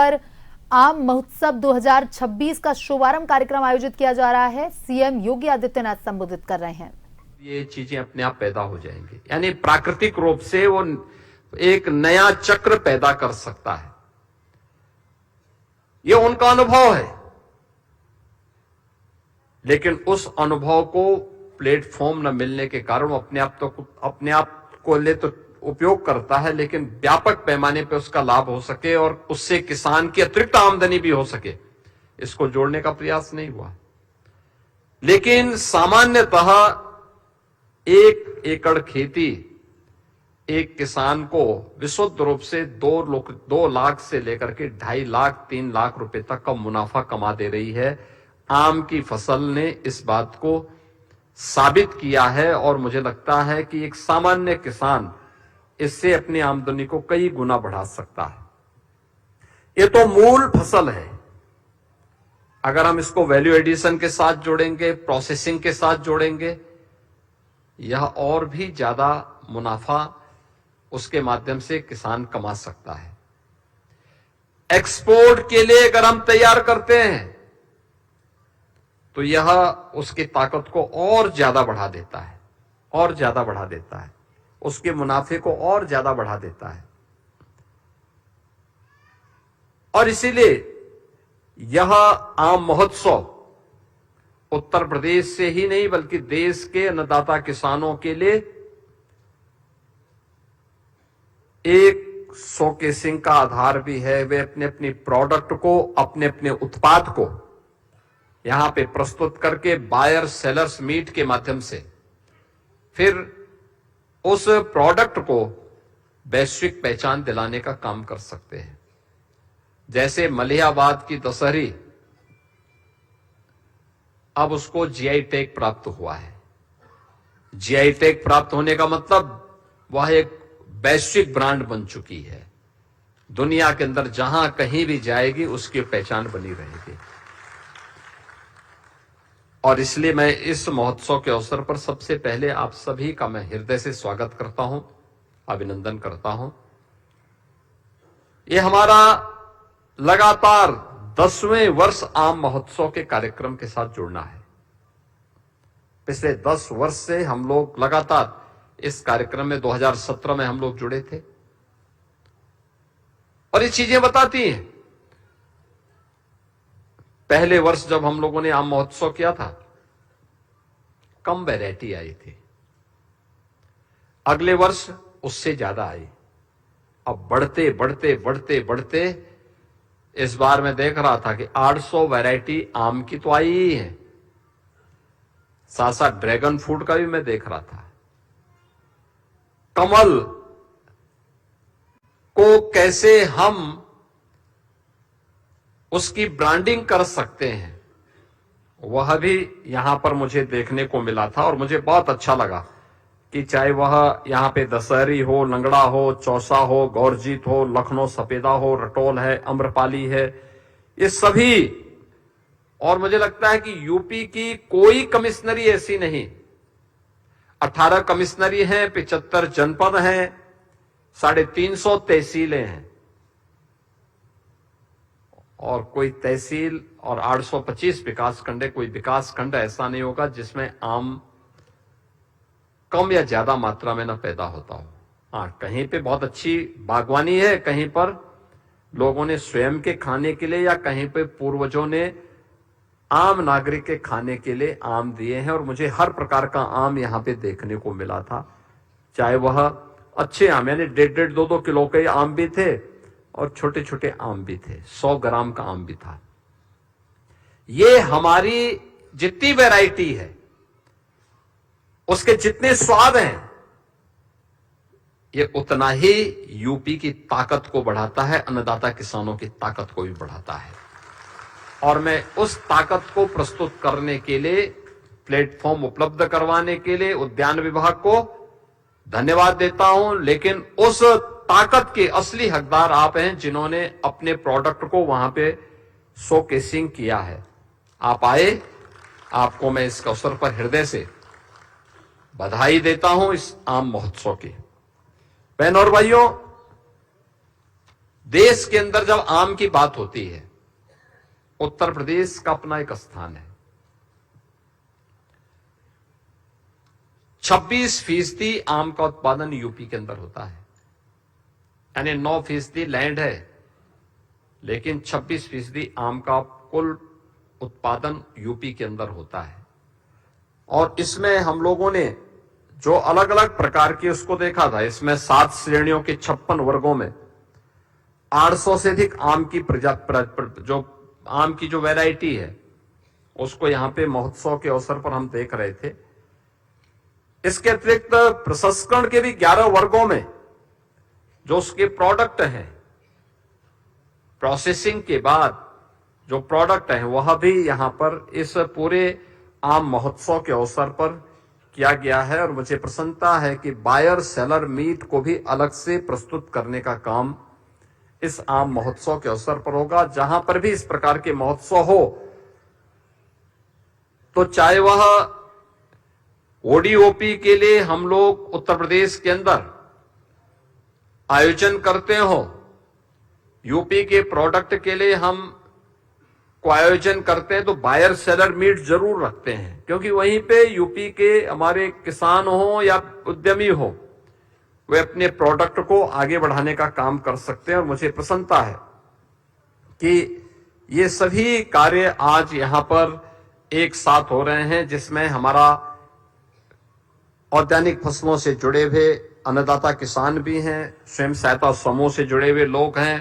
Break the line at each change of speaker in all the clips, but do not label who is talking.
पर आम महोत्सव 2026 का शुभारंभ कार्यक्रम आयोजित किया जा रहा है। सीएम योगी आदित्यनाथ संबोधित कर रहे हैं।
ये चीजें अपने आप पैदा हो जाएंगी, यानी प्राकृतिक रूप से वो एक नया चक्र पैदा कर सकता है। ये उनका अनुभव है, लेकिन उस अनुभव को प्लेटफॉर्म न मिलने के कारण वो अपने आप को ले तो उपयोग करता है, लेकिन व्यापक पैमाने पर उसका लाभ हो सके और उससे किसान की अतिरिक्त आमदनी भी हो सके, इसको जोड़ने का प्रयास नहीं हुआ। लेकिन सामान्यतः 1 एकड़ खेती एक किसान को विशुद्ध रूप से 2 लाख से लेकर के 2.5 लाख 3 लाख रुपए तक का मुनाफा कमा दे रही है। आम की फसल ने इस बात को साबित किया है और मुझे लगता है कि एक सामान्य किसान इससे अपनी आमदनी को कई गुना बढ़ा सकता है। ये तो मूल फसल है। अगर हम इसको वैल्यू एडिशन के साथ जोड़ेंगे, प्रोसेसिंग के साथ जोड़ेंगे, यह और भी ज्यादा मुनाफा उसके माध्यम से किसान कमा सकता है। एक्सपोर्ट के लिए अगर हम तैयार करते हैं तो यह उसकी ताकत को और ज्यादा बढ़ा देता है, और ज्यादा बढ़ा देता है, उसके मुनाफे को और ज्यादा बढ़ा देता है। और इसीलिए यह आम महोत्सव उत्तर प्रदेश से ही नहीं बल्कि देश के अन्नदाता किसानों के लिए एक शोकेसिंग का आधार भी है। वे अपने अपने प्रोडक्ट को, अपने अपने उत्पाद को यहां पे प्रस्तुत करके बायर सेलर्स मीट के माध्यम से फिर उस प्रोडक्ट को वैश्विक पहचान दिलाने का काम कर सकते हैं। जैसे मलिहाबाद की दशहरी, अब उसको जीआई टैग प्राप्त हुआ है। जीआई टैग प्राप्त होने का मतलब वह एक वैश्विक ब्रांड बन चुकी है। दुनिया के अंदर जहां कहीं भी जाएगी उसकी पहचान बनी रहेगी। और इसलिए मैं इस महोत्सव के अवसर पर सबसे पहले आप सभी का मैं हृदय से स्वागत करता हूं, अभिनंदन करता हूं। यह हमारा लगातार 10वें वर्ष आम महोत्सव के कार्यक्रम के साथ जुड़ना है। पिछले 10 वर्ष से हम लोग लगातार इस कार्यक्रम में 2017 में हम लोग जुड़े थे। और ये चीजें बताती हैं, पहले वर्ष जब हम लोगों ने आम महोत्सव किया था कम वैरायटी आई थी, अगले वर्ष उससे ज्यादा आई। अब बढ़ते बढ़ते बढ़ते बढ़ते इस बार मैं देख रहा था कि 800 वैरायटी आम की तो आई ही है, साथ साथ ड्रैगन फ्रूट का भी मैं देख रहा था। कमल को कैसे हम उसकी ब्रांडिंग कर सकते हैं, वह भी यहां पर मुझे देखने को मिला था। और मुझे बहुत अच्छा लगा कि चाहे वह यहां पे दशहरी हो, लंगड़ा हो, चौसा हो, गौरजीत हो, लखनऊ सफेदा हो, रटोल है, अम्रपाली है, ये सभी। और मुझे लगता है कि यूपी की कोई कमिश्नरी ऐसी नहीं, 18 कमिश्नरी हैं, 75 जनपद हैं, 350 तहसीलें हैं, और कोई तहसील और 825 विकास खंड है। कोई विकास खंड ऐसा नहीं होगा जिसमें आम कम या ज्यादा मात्रा में ना पैदा होता हो। हाँ, कहीं पे बहुत अच्छी बागवानी है, कहीं पर लोगों ने स्वयं के खाने के लिए या कहीं पे पूर्वजों ने आम नागरिक के खाने के लिए आम दिए हैं। और मुझे हर प्रकार का आम यहां पे देखने को मिला था, चाहे वह अच्छे आम, यानी 1.5 2 किलो के आम भी थे और छोटे छोटे आम भी थे, 100 ग्राम का आम भी था। ये हमारी जितनी वैरायटी है, उसके जितने स्वाद हैं, ये उतना ही यूपी की ताकत को बढ़ाता है, अन्नदाता किसानों की ताकत को भी बढ़ाता है। और मैं उस ताकत को प्रस्तुत करने के लिए, प्लेटफॉर्म उपलब्ध करवाने के लिए उद्यान विभाग को धन्यवाद देता हूं। लेकिन उस ताकत के असली हकदार आप हैं जिन्होंने अपने प्रोडक्ट को वहां पे शोकेसिंग किया है। आप आए, आपको मैं इस अवसर पर हृदय से बधाई देता हूं इस आम महोत्सव की। बहनों और भाइयों, देश के अंदर जब आम की बात होती है, उत्तर प्रदेश का अपना एक स्थान है। 26% आम का उत्पादन यूपी के अंदर होता है, यानी 9% लैंड है, लेकिन 26% आम का कुल उत्पादन यूपी के अंदर होता है। और इसमें हम लोगों ने जो अलग अलग प्रकार की उसको देखा था, इसमें 7 श्रेणियों के 56 वर्गों में 800 से अधिक आम की आम की जो वैरायटी है उसको यहां पे महोत्सव के अवसर पर हम देख रहे थे। इसके अतिरिक्त प्रसंस्करण के भी 11 वर्गों में जो उसके प्रोडक्ट हैं, प्रोसेसिंग के बाद जो प्रोडक्ट हैं, वह भी यहां पर इस पूरे आम महोत्सव के अवसर पर किया गया है। और मुझे प्रसन्नता है कि बायर सेलर मीट को भी अलग से प्रस्तुत करने का काम इस आम महोत्सव के अवसर पर होगा। जहां पर भी इस प्रकार के महोत्सव हो, तो चाहे वह ओडीओपी के लिए हम लोग उत्तर प्रदेश के अंदर आयोजन करते हो, यूपी के प्रोडक्ट के लिए हम को आयोजन करते हैं, तो बायर सेलर मीट जरूर रखते हैं, क्योंकि वहीं पे यूपी के हमारे किसान हो या उद्यमी हो, वे अपने प्रोडक्ट को आगे बढ़ाने का काम कर सकते हैं। और मुझे प्रसन्नता है कि ये सभी कार्य आज यहां पर एक साथ हो रहे हैं, जिसमें हमारा औद्यानिक फसलों से जुड़े हुए अन्नदाता किसान भी हैं, स्वयं सहायता समूह से जुड़े हुए लोग हैं,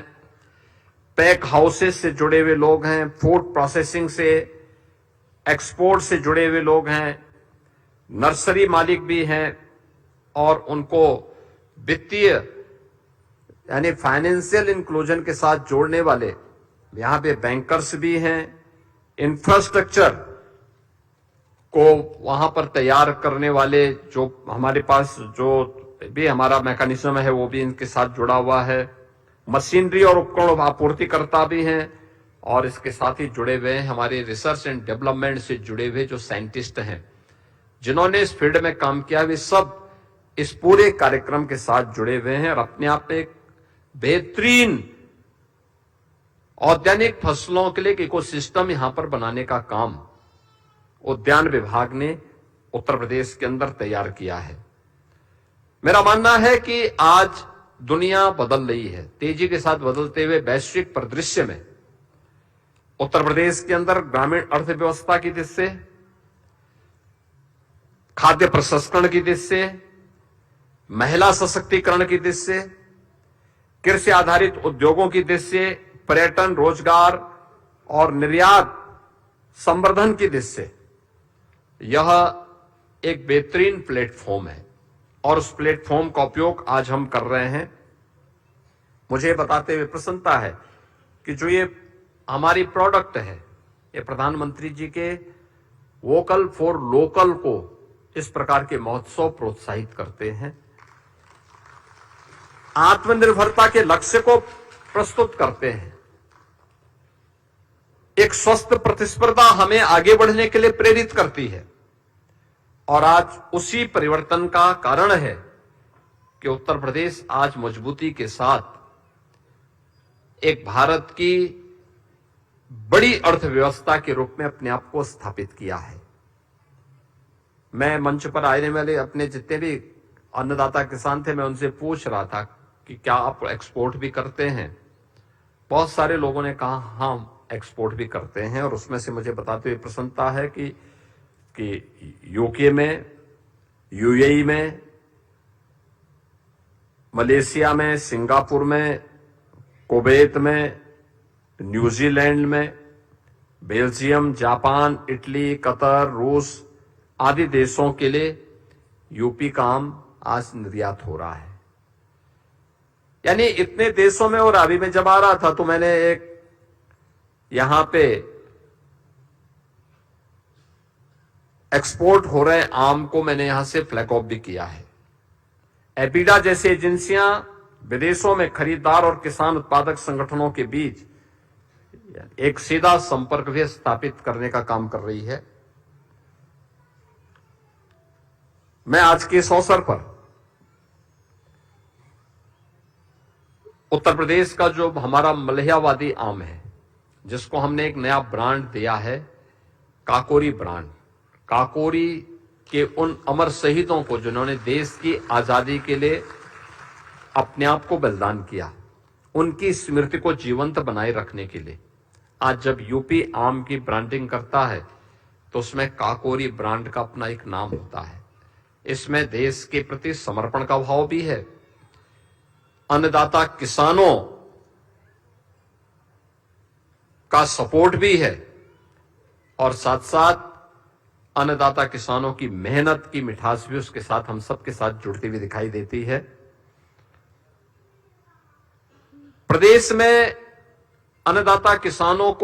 पैक हाउसेस से जुड़े हुए लोग हैं, फूड प्रोसेसिंग से, एक्सपोर्ट से जुड़े हुए लोग हैं, नर्सरी मालिक भी हैं, और उनको वित्तीय यानी फाइनेंशियल इंक्लूजन के साथ जोड़ने वाले यहां पे बैंकर्स भी हैं, इंफ्रास्ट्रक्चर को वहां पर तैयार करने वाले जो हमारे पास जो भी हमारा मैकेनिज्म है वो भी इनके साथ जुड़ा हुआ है, मशीनरी और उपकरण आपूर्तिकर्ता भी हैं, और इसके साथ ही जुड़े हुए हैं हमारे रिसर्च एंड डेवलपमेंट से जुड़े हुए जो साइंटिस्ट हैं, जिन्होंने इस फील्ड में काम किया, वे सब इस पूरे कार्यक्रम के साथ जुड़े हुए हैं। और अपने आप में एक बेहतरीन औद्यानिक फसलों के लिए एक इकोसिस्टम यहां पर बनाने का काम उद्यान विभाग ने उत्तर प्रदेश के अंदर तैयार किया है। मेरा मानना है कि आज दुनिया बदल रही है, तेजी के साथ बदलते हुए वैश्विक परिदृश्य में उत्तर प्रदेश के अंदर ग्रामीण अर्थव्यवस्था की दृष्टि से, खाद्य प्रसंस्करण की दृष्टि से, महिला सशक्तिकरण की दृष्टि से, कृषि आधारित उद्योगों की दृष्टि से, पर्यटन, रोजगार और निर्यात संवर्धन की दृष्टि से यह एक बेहतरीन प्लेटफॉर्म है, और उस प्लेटफॉर्म का उपयोग आज हम कर रहे हैं। मुझे बताते हुए प्रसन्नता है कि जो ये हमारी प्रोडक्ट है, ये प्रधानमंत्री जी के वोकल फॉर लोकल को इस प्रकार के महोत्सव प्रोत्साहित करते हैं, आत्मनिर्भरता के लक्ष्य को प्रस्तुत करते हैं, एक स्वस्थ प्रतिस्पर्धा हमें आगे बढ़ने के लिए प्रेरित करती है। और आज उसी परिवर्तन का कारण है कि उत्तर प्रदेश आज मजबूती के साथ एक भारत की बड़ी अर्थव्यवस्था के रूप में अपने आप को स्थापित किया है। मैं मंच पर आने वाले अपने जितने भी अन्नदाता किसान थे, मैं उनसे पूछ रहा था कि क्या आप एक्सपोर्ट भी करते हैं। बहुत सारे लोगों ने कहा हाँ, हम एक्सपोर्ट भी करते हैं। और उसमें से मुझे बताते हुए प्रसन्नता है कि यूके में, यूएई में, मलेशिया में, सिंगापुर में, कुवैत में, न्यूजीलैंड में, बेल्जियम, जापान, इटली, कतर, रूस आदि देशों के लिए यूपी का आम आज निर्यात हो रहा है। यानी इतने देशों में। और अभी मैं जब आ रहा था तो मैंने एक यहां पे एक्सपोर्ट हो रहे आम को मैंने यहां से फ्लैग ऑफ भी किया है। एपीडा जैसी एजेंसियां विदेशों में खरीदार और किसान उत्पादक संगठनों के बीच एक सीधा संपर्क भी स्थापित करने का काम कर रही है। मैं आज के इस अवसर पर उत्तर प्रदेश का जो हमारा मलहियावादी आम है, जिसको हमने एक नया ब्रांड दिया है, काकोरी ब्रांड। काकोरी के उन अमर शहीदों को जिन्होंने देश की आजादी के लिए अपने आप को बलिदान किया, उनकी स्मृति को जीवंत बनाए रखने के लिए आज जब यूपी आम की ब्रांडिंग करता है तो उसमें काकोरी ब्रांड का अपना एक नाम होता है। इसमें देश के प्रति समर्पण का भाव भी है, अन्नदाता किसानों का सपोर्ट भी है और साथ साथ अन्नदाता किसानों की मेहनत की मिठास भी उसके साथ हम सबके साथ जुड़ती हुई दिखाई देती है। प्रदेश में अन्नदाता किसानों को